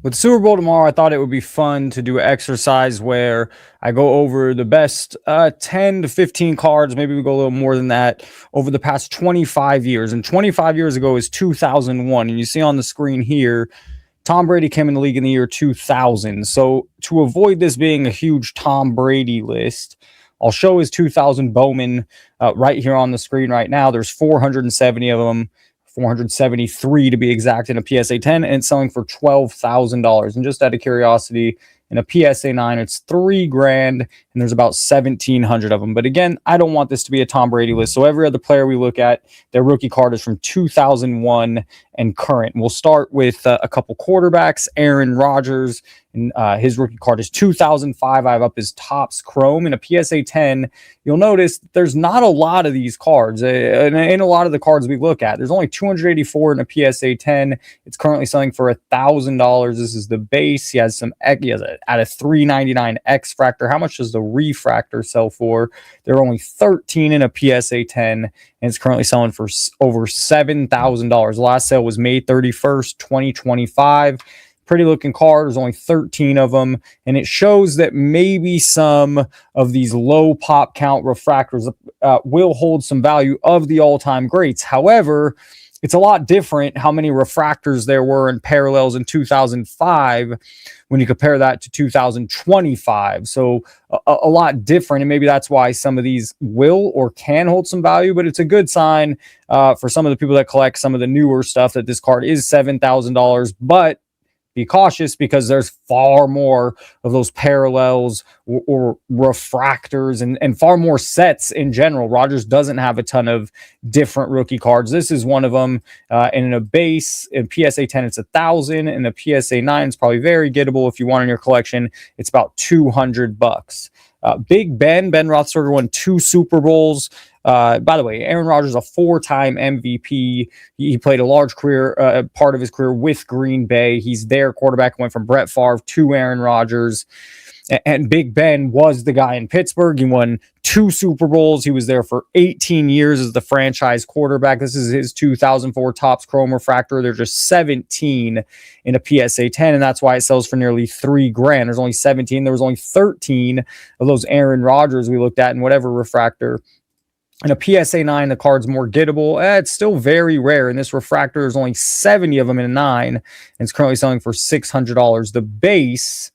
With the Super Bowl tomorrow, I thought it would be fun to do an exercise where I go over the best 10 to 15 cards. Maybe we go a little more than that over the past 25 years. And 25 years ago is 2001. And you see on the screen here, Tom Brady came in the league in the year 2000. So to avoid this being a huge Tom Brady list, I'll show his 2000 Bowman right here on the screen right now. There's 470 of them. 473 to be exact in a PSA 10, and it's selling for $12,000. And just out of curiosity, in a PSA 9, it's $3,000, and there's about 1,700 of them. But again, I don't want this to be a Tom Brady list. So every other player we look at, their rookie card is from 2001 and current. And we'll start with a couple quarterbacks. Aaron Rodgers, and his rookie card is 2005. I have up his Topps Chrome. In a PSA 10, you'll notice there's not a lot of these cards. In a lot of the cards we look at, there's only 284 in a PSA 10. It's currently selling for $1,000. This is the base. He has at a 399 X Fractor. How much does the refractor sell for? There are only 13 in a PSA 10, and it's currently selling for over $7,000. The last sale was May 31st, 2025. Pretty looking card. There's only 13 of them, and it shows that maybe some of these low pop count refractors will hold some value of the all-time greats. However, it's a lot different how many refractors there were in parallels in 2005 when you compare that to 2025. So a lot different, and maybe that's why some of these will or can hold some value, but it's a good sign for some of the people that collect some of the newer stuff that this card is $7,000, but be cautious because there's far more of those parallels or refractors and far more sets in general. Rodgers doesn't have a ton of different rookie cards. This is one of them. And in a base, in PSA 10, it's $1,000. And a PSA 9 is probably very gettable. If you want in your collection, it's about $200. Big Ben Roethlisberger won 2 Super Bowls. By the way, Aaron Rodgers, a 4-time MVP. He played a large career, part of his career with Green Bay. He's their quarterback, went from Brett Favre to Aaron Rodgers. And Big Ben was the guy in Pittsburgh. He won 2 Super Bowls. He was there for 18 years as the franchise quarterback. This is his 2004 Topps Chrome Refractor. They're just 17 in a PSA 10, and that's why it sells for nearly $3,000. There's only 17. There was only 13 of those Aaron Rodgers we looked at in whatever refractor. In a PSA 9, the card's more gettable. It's still very rare. In this refractor, there's only 70 of them in a 9, and it's currently selling for $600. The base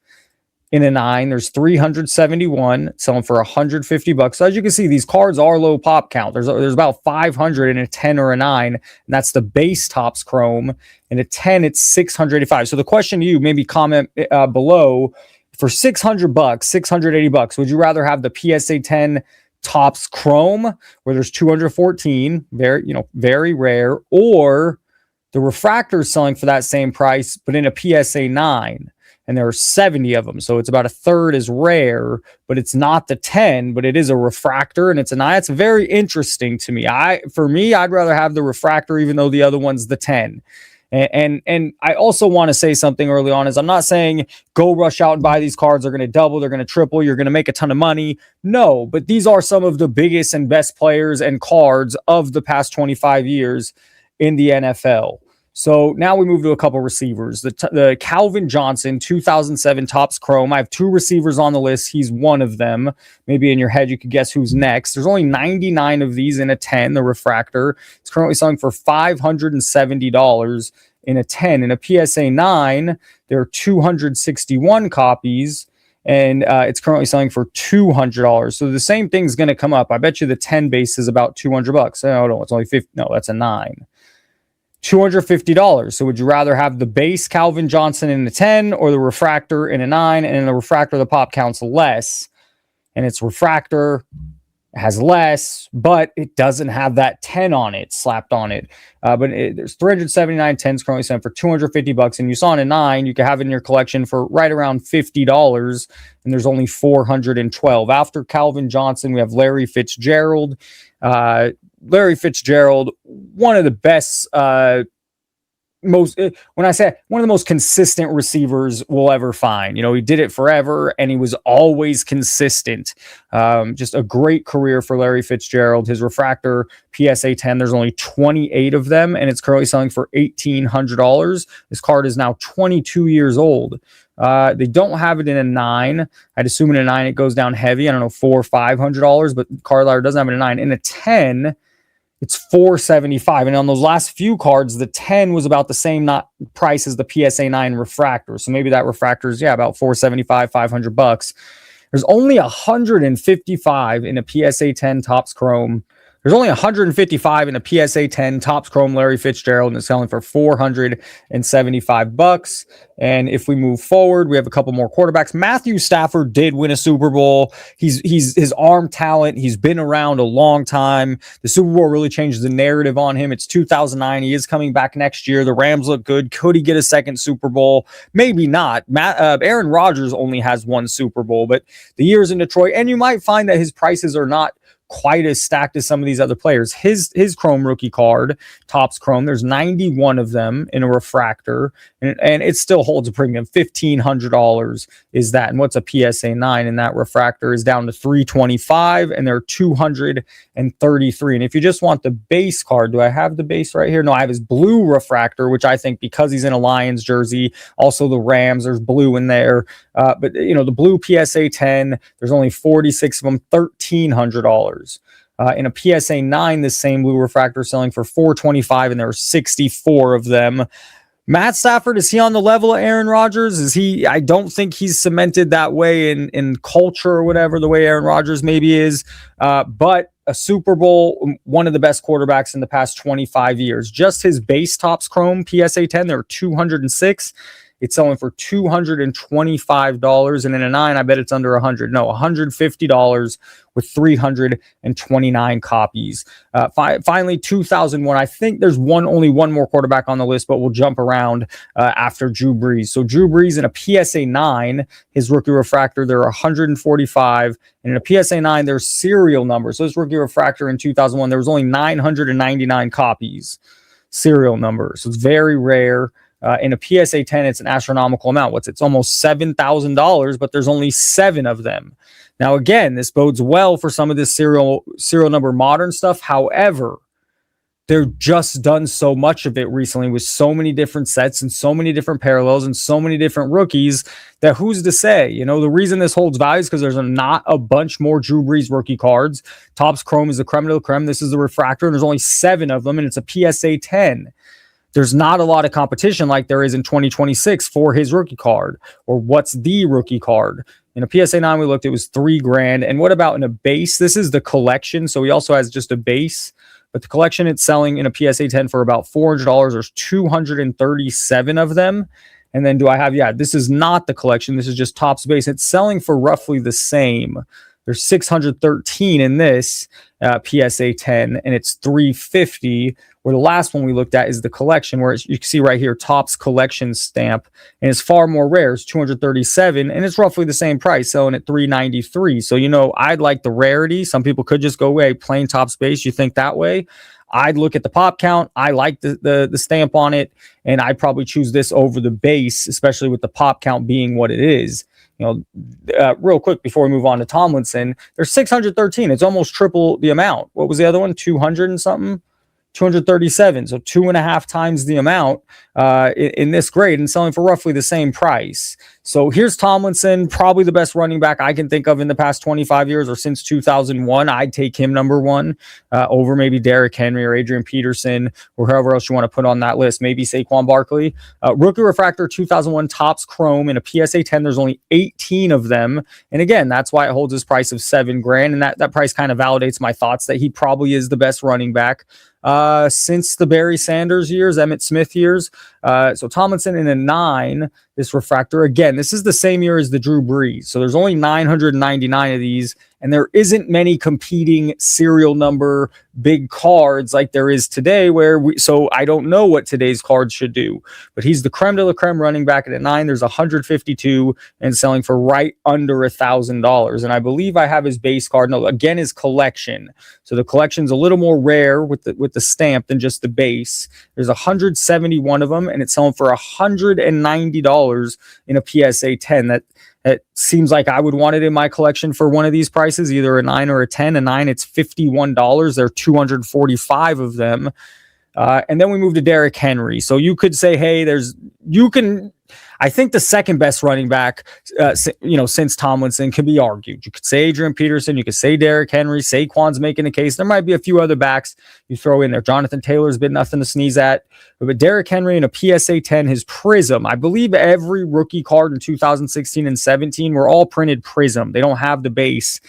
in a 9, there's 371, selling for $150. So as you can see, these cards are low pop count. There's about 500 in a 10 or a 9, and that's the base Topps Chrome. In a 10, it's 685. So the question to you, maybe comment below, for $600, $680, would you rather have the PSA 10 Topps Chrome, where there's 214, very rare, or the refractor is selling for that same price, but in a PSA 9, and there are 70 of them, so it's about a third as rare, but it's not the 10, but it is a refractor, and it's a 9. It's very interesting to me. For me, I'd rather have the refractor, even though the other one's the 10. And I also want to say something early on is I'm not saying go rush out and buy these cards. They're going to double. They're going to triple. You're going to make a ton of money. No, but these are some of the biggest and best players and cards of the past 25 years in the NFL. So now we move to a couple receivers. The Calvin Johnson 2007 Topps Chrome. I have 2 receivers on the list. He's one of them. Maybe in your head you could guess who's next. There's only 99 of these in a 10, the refractor. It's currently selling for $570 in a 10. In a PSA 9, there are 261 copies, and it's currently selling for $200. So the same thing's going to come up. I bet you the 10 base is about $200. Oh, no, it's only 50. No, that's a 9. $250. So would you rather have the base Calvin Johnson in the 10 or the refractor in a 9? And in the refractor, the pop counts less. And its refractor has less, but it doesn't have that 10 on it, slapped on it. There's 379 10s currently selling for $250. And you saw in a 9, you could have it in your collection for right around $50. And there's only 412. After Calvin Johnson, we have Larry Fitzgerald. Larry Fitzgerald, one of the best when I say one of the most consistent receivers we'll ever find. He did it forever and he was always consistent. Just a great career for Larry Fitzgerald. His refractor PSA 10, there's only 28 of them and it's currently selling for $1,800. This card is now 22 years old. They don't have it in a 9. I'd assume in a 9 it goes down heavy. I don't know, $400 or $500, but Carlisle doesn't have it in a 9. In a 10, it's $475. And on those last few cards, the 10 was about the same price as the PSA 9 refractor. So maybe that refractor is, about $475, $500. There's only 155 in a PSA 10 Topps Chrome. There's only 155 in a PSA 10 Topps Chrome Larry Fitzgerald, and it's selling for $475. And if we move forward, we have a couple more quarterbacks. Matthew Stafford did win a Super Bowl. He's his arm talent. He's been around a long time. The Super Bowl really changed the narrative on him. It's 2009. He is coming back next year. The Rams look good. Could he get a second Super Bowl? Maybe not. Aaron Rodgers only has one Super Bowl, but the years in Detroit, and you might find that his prices are not quite as stacked as some of these other players. His Chrome rookie card, Topps Chrome, there's 91 of them in a refractor, and it still holds a premium. $1,500 is that. And what's a PSA 9 in that refractor is down to $325, and they're $233. And if you just want the base card, do I have the base right here? No, I have his blue refractor, which I think because he's in a Lions jersey, also the Rams, there's blue in there. But the blue PSA 10, there's only 46 of them, $1,300. In a PSA 9, this same blue refractor selling for $425, and there are 64 of them. Matt Stafford, is he on the level of Aaron Rodgers? Is he? I don't think he's cemented that way in culture or whatever, the way Aaron Rodgers maybe is. But a Super Bowl, one of the best quarterbacks in the past 25 years. Just his base Topps Chrome PSA 10, there are 206. It's selling for $225, and in a 9, I bet it's under $100. No, $150 with 329 copies. Finally, 2001. I think there's only one more quarterback on the list, but we'll jump around after Drew Brees. So Drew Brees in a PSA 9, his rookie refractor, there are 145, and in a PSA 9, there's serial numbers. So his rookie refractor in 2001, there was only 999 copies, serial numbers. So it's very rare. In a PSA 10, it's an astronomical amount. It's almost $7,000, but there's only 7 of them. Now, again, this bodes well for some of this serial number modern stuff. However, they've just done so much of it recently with so many different sets and so many different parallels and so many different rookies that who's to say? The reason this holds value is because there's not a bunch more Drew Brees rookie cards. Topps Chrome is the creme de la creme. This is the refractor, and there's only 7 of them, and it's a PSA 10. There's not a lot of competition like there is in 2026 for his rookie card, or what's the rookie card. In a PSA 9, we looked, it was $3,000. And what about in a base? This is the collection. So he also has just a base, but the collection, it's selling in a PSA 10 for about $400. There's 237 of them. And then this is not the collection. This is just Topps base. It's selling for roughly the same. There's 613 in this PSA 10, and it's $350. Where the last one we looked at is the collection, where you can see right here, Topps collection stamp, and it's far more rare. It's 237, and it's roughly the same price, selling at $393. So, I'd like the rarity. Some people could just go away, plain Topps base. You think that way? I'd look at the pop count. I like the stamp on it, and I'd probably choose this over the base, especially with the pop count being what it is. Real quick before we move on to Tomlinson, there's 613. It's almost triple the amount. What was the other one? 200 and something? 237, so 2.5 times the amount in this grade, and selling for roughly the same price. So here's Tomlinson, probably the best running back I can think of in the past 25 years or since 2001. I'd take him number 1 over maybe Derrick Henry or Adrian Peterson or whoever else you want to put on that list. Maybe Saquon Barkley. Rookie refractor 2001 Topps Chrome in a PSA 10. There's only 18 of them, and again, that's why it holds his price of $7,000, and that price kind of validates my thoughts that he probably is the best running back since the Barry Sanders years, Emmitt Smith years. So Tomlinson in a 9, this refractor. Again, this is the same year as the Drew Brees. So there's only 999 of these, and there isn't many competing serial number big cards like there is today, so I don't know what today's cards should do, but he's the creme de la creme running back at 9. There's 152 and selling for right under $1,000. And I believe I have his base card. No, again, his collection. So the collection's a little more rare with the stamp than just the base. There's 171 of them, and it's selling for $190 in a PSA 10. That seems like I would want it in my collection for one of these prices, either a 9 or a 10. A 9, it's $51. There are 245 of them. And then we move to Derrick Henry. So you could say, hey, I think the second best running back, since Tomlinson, can be argued. You could say Adrian Peterson, you could say Derrick Henry, Saquon's making a case. There might be a few other backs you throw in there. Jonathan Taylor's been nothing to sneeze at. But Derrick Henry in a PSA 10, his Prism, I believe every rookie card in 2016 and 17 were all printed Prism. They don't have the base.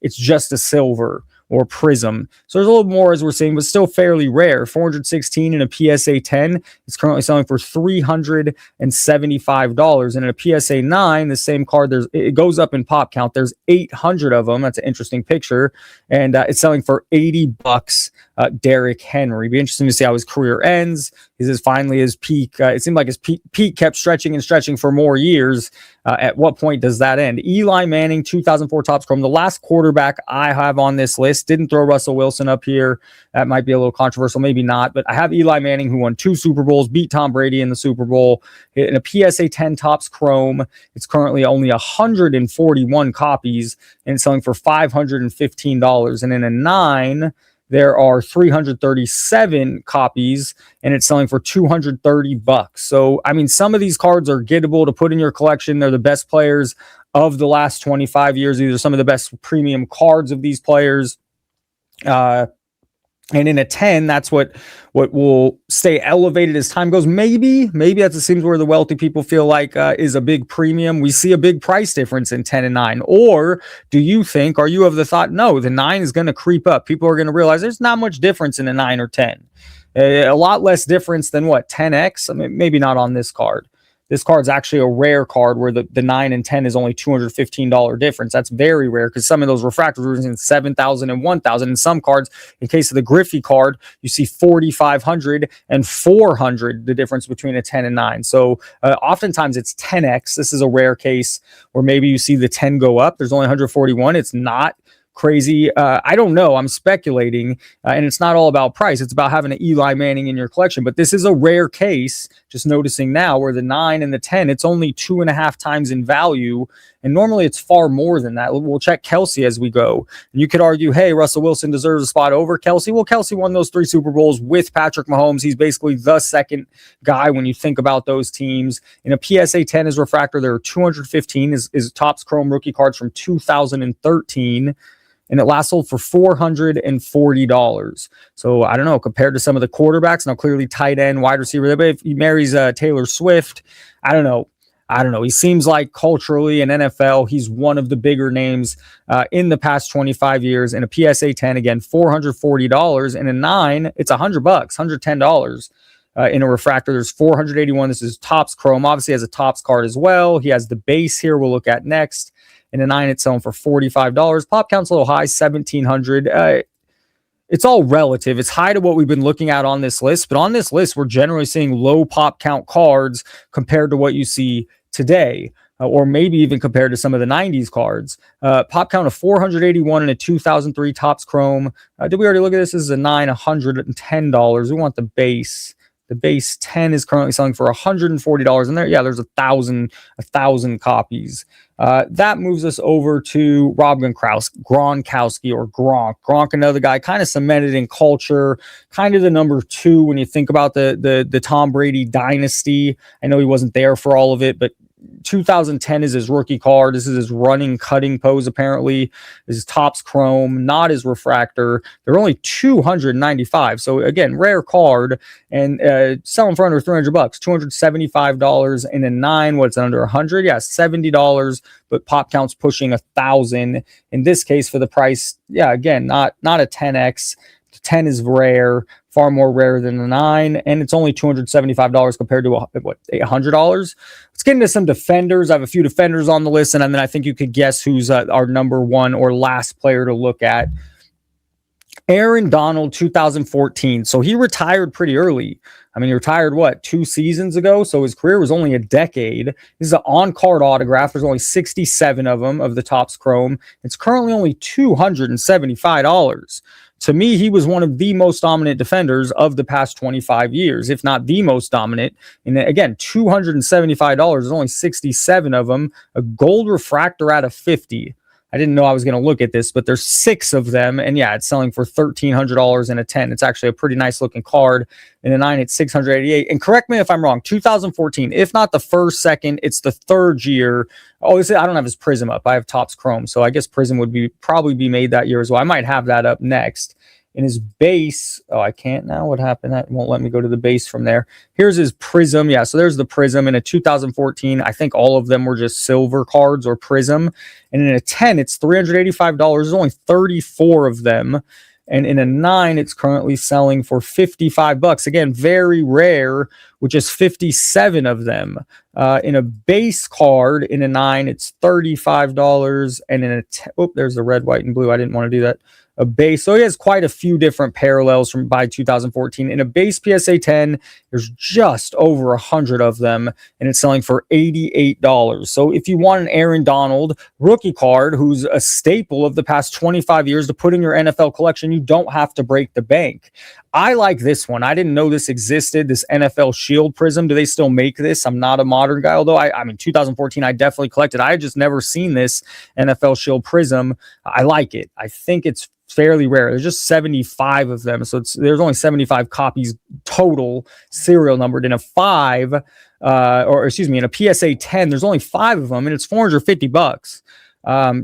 It's just a silver or Prism. So there's a little more, as we're seeing, but still fairly rare. 416 in a PSA 10. It's currently selling for $375. And in a PSA 9, the same card, it goes up in pop count. There's 800 of them. That's an interesting picture. And it's selling for $80. Derrick Henry. Be interesting to see how his career ends. Is finally his peak? It seemed like his peak kept stretching and stretching for more years. At what point does that end? Eli Manning, 2004 Topps Chrome, the last quarterback I have on this list. Didn't throw Russell Wilson up here. That might be a little controversial, maybe not. But I have Eli Manning, who won 2 Super Bowls, beat Tom Brady in the Super Bowl. In a PSA 10 Topps Chrome, it's currently only 141 copies, and it's selling for $515. And in a 9, there are 337 copies, and it's selling for $230. So, I mean, some of these cards are gettable to put in your collection. They're the best players of the last 25 years. These are some of the best premium cards of these players. And in a 10, that's what will stay elevated as time goes. Maybe that seems where the wealthy people feel like is a big premium. We see a big price difference in 10 and 9. Or are you of the thought, no, the 9 is going to creep up. People are going to realize there's not much difference in a 9 or 10. A lot less difference than 10X? I mean, maybe not on this card. This card's actually a rare card where the 9 and 10 is only $215 difference. That's very rare because some of those refractors are in 7,000 and 1,000. In some cards, in case of the Griffey card, you see 4,500 and 400, the difference between a 10 and 9. So oftentimes it's 10X. This is a rare case where maybe you see the 10 go up. There's only 141. It's not crazy. I don't know. I'm speculating. And it's not all about price. It's about having an Eli Manning in your collection. But this is a rare case, just noticing now, where the 9 and the 10, it's only 2.5 times in value. And normally it's far more than that. We'll check Kelce as we go. And you could argue, hey, Russell Wilson deserves a spot over Kelce. Well, Kelce won those 3 Super Bowls with Patrick Mahomes. He's basically the second guy when you think about those teams. In a PSA 10 is refractor, there are 215 is Topps Chrome rookie cards from 2013. And it last sold for $440. So I don't know, compared to some of the quarterbacks, now clearly tight end, wide receiver, but if he marries Taylor Swift, I don't know. He seems like culturally in NFL, he's one of the bigger names in the past 25 years. In a PSA 10, again, $440. In a 9, it's $100, $110. In a refractor, there's 481. This is Topps Chrome. Obviously has a Topps card as well. He has the base here we'll look at next. In a 9, it's selling for $45. Pop count's a little high, 1,700. It's all relative. It's high to what we've been looking at on this list, but on this list, we're generally seeing low pop count cards compared to what you see today, or maybe even compared to some of the 90s cards. Pop count of 481 in a 2003 Topps Chrome. Did we already look at this? This is a 9, $110. We want the base. The base 10 is currently selling for $140. And there's 1,000 copies. That moves us over to Rob Gronkowski, or Gronk. Gronk, another guy kind of cemented in culture, kind of the number 2 when you think about the Tom Brady dynasty. I know he wasn't there for all of it, but 2010 is his rookie card. This is his running cutting pose, apparently. This is Topps Chrome, not his refractor. They're only 295. So again, rare card, and selling for under $300, $275 in a 9. What's under 100? Yeah, $70, but pop count's pushing 1,000. In this case, for the price, yeah, again, not a 10X. The 10 is rare, far more rare than the 9, and it's only $275 compared to $100. Let's get into some defenders. I have a few defenders on the list, and then I think you could guess who's our number 1 or last player to look at. Aaron Donald, 2014. So he retired pretty early. I mean, he retired, 2 seasons ago? So his career was only a decade. This is an on-card autograph. There's only 67 of them of the Topps Chrome. It's currently only $275. To me, he was one of the most dominant defenders of the past 25 years, if not the most dominant. And again, $275. There's only 67 of them. A gold refractor out of 50. I didn't know I was going to look at this, but there's 6 of them. And yeah, it's selling for $1,300 in a 10. It's actually a pretty nice looking card. In a 9, it's $688. And correct me if I'm wrong, 2014, if not the first, second, it's the third year. Oh, I don't have his Prism up. I have Topps Chrome. So I guess Prism would probably be made that year as well. I might have that up next. In his base, I can't now. What happened? That won't let me go to the base from there. Here's his Prism. Yeah, so there's the Prism. In a 2014, I think all of them were just silver cards or Prism. And in a 10, it's $385. There's only 34 of them. And in a 9, it's currently selling for $55. Again, very rare, with just 57 of them. In a base card, in a 9, it's $35. And in a 10, there's the red, white, and blue. I didn't want to do that. A base. So he has quite a few different parallels from by 2014. In a base PSA 10, there's just over 100 of them, and it's selling for $88. So if you want an Aaron Donald rookie card, who's a staple of the past 25 years to put in your NFL collection, you don't have to break the bank. I like this one. I didn't know this existed, this NFL Shield Prism. Do they still make this? I'm not a modern guy, although I mean, 2014, I definitely collected. I had just never seen this NFL Shield Prism. I like it. I think it's fairly rare. There's just 75 of them. So there's only 75 copies total, serial numbered. In a 5, in a PSA 10, there's only 5 of them, and it's $450.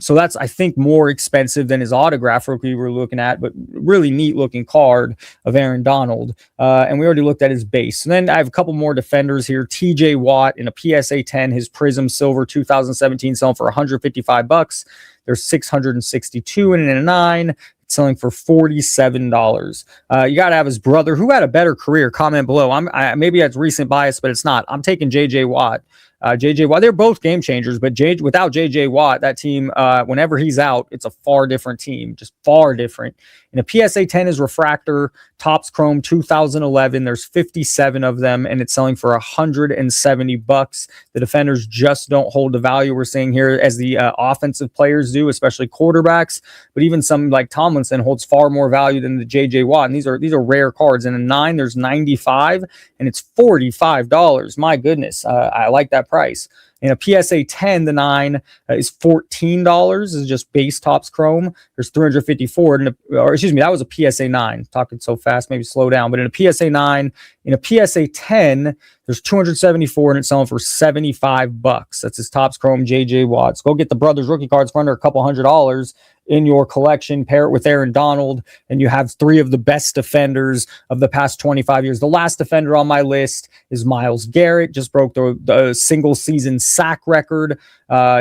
So that's, I think, more expensive than his autograph rookie we were looking at, but really neat looking card of Aaron Donald. And we already looked at his base. And then I have a couple more defenders here. TJ Watt in a PSA 10, his Prism Silver 2017, selling for $155. There's 662 in a 9. Selling for $47. You got to have his brother, who had a better career. Comment below. Maybe that's recent bias, but it's not. I'm taking JJ Watt. JJ Watt, they're both game changers, but without JJ Watt, that team, whenever he's out, it's a far different team, just far different. And a PSA 10 is refractor, Topps Chrome 2011. There's 57 of them, and it's selling for $170. The defenders just don't hold the value we're seeing here as the offensive players do, especially quarterbacks. But even some like Tomlinson holds far more value than the JJ Watt. And these are rare cards. In a 9, there's 95, and it's $45. My goodness, I like that price. In a PSA 10, the 9 is $14. This is just base Topps Chrome. There's 354. That was a PSA 9. Talking so fast, maybe slow down. But in a PSA 9, in a PSA 10, there's 274, and it's selling for $75. That's his Topps Chrome JJ Watts. Go get the brothers rookie cards for under a couple $100 in your collection. Pair it with Aaron Donald, and you have 3 of the best defenders of the past 25 years. The last defender on my list is Myles Garrett. Just broke the single season sack record.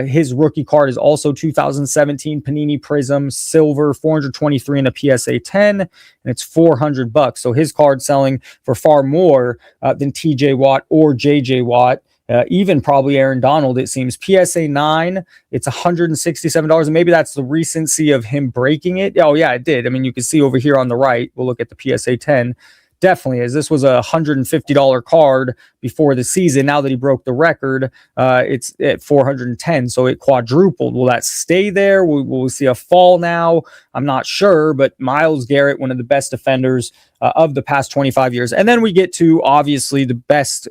His rookie card is also 2017 Panini Prism Silver, 423 in a PSA 10, and it's $400. So his card selling for far more than TJ Watt or JJ Watt. Even probably Aaron Donald, it seems. PSA 9, it's $167, and maybe that's the recency of him breaking it. Oh, yeah, it did. I mean, you can see over here on the right, we'll look at the PSA 10. Definitely, as this was a $150 card before the season. Now that he broke the record, it's at $410, so it quadrupled. Will that stay there? Will we see a fall now? I'm not sure, but Myles Garrett, one of the best defenders of the past 25 years. And then we get to, obviously, the best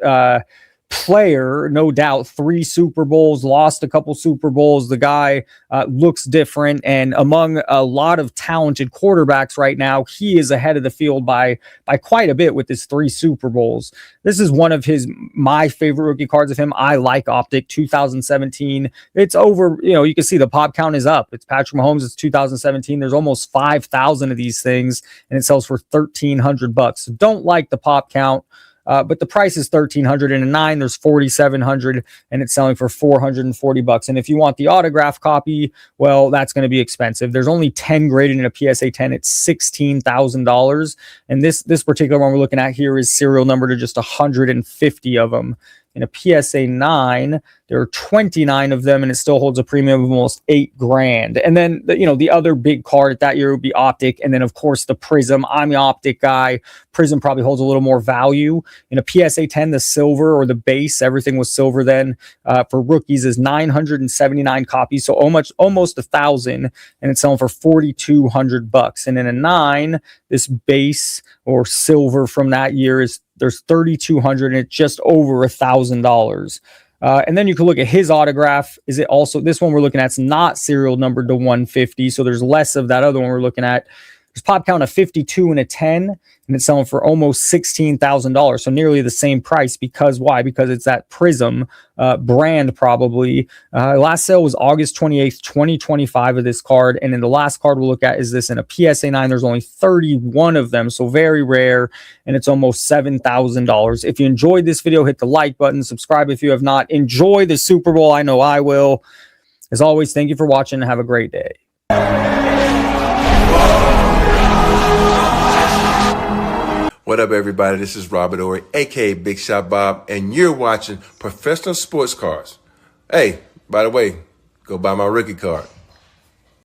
player, no doubt. 3 Super Bowls, lost a couple Super Bowls. The guy looks different, and among a lot of talented quarterbacks right now, he is ahead of the field by quite a bit with his 3 Super Bowls. This is one of my favorite rookie cards of him. I like Optic 2017. It's over, you can see the pop count is up. It's Patrick Mahomes. It's 2017. There's almost 5,000 of these things, and it sells for $1,300. So don't like the pop count. But the price is $1,300. In a 9, there's 4,700, and it's selling for $440. And if you want the autograph copy, well, that's going to be expensive. There's only 10 graded in a PSA 10. It's $16,000. And this particular one we're looking at here is serial number to just 150 of them. in a PSA 9. There are 29 of them, and it still holds a premium of almost $8,000. And then, the other big card that year would be Optic. And then, of course, the Prism. I'm the Optic guy. Prism probably holds a little more value. In a PSA 10, the silver or the base, everything was silver then, for rookies is 979 copies. So almost 1,000, and it's selling for $4,200. And in a 9, this base or silver from that year there's 3,200, and it's just over $1,000. And then you can look at his autograph. Is it also this one we're looking at? It's not serial numbered to 150, so there's less of that other one we're looking at. There's pop count of 52 and a 10, and it's selling for almost $16,000, so nearly the same price. Because why? Because it's that Prism brand probably. Last sale was August 28th, 2025 of this card, and then the last card we'll look at is this in a PSA 9. There's only 31 of them, so very rare, and it's almost $7,000. If you enjoyed this video, hit the like button, subscribe if you have not. Enjoy the Super Bowl. I know I will. As always, thank you for watching and have a great day. What up, everybody? This is Robert Ory, aka Big Shot Bob, and you're watching Professional Sports Cards. Hey, by the way, go buy my rookie card.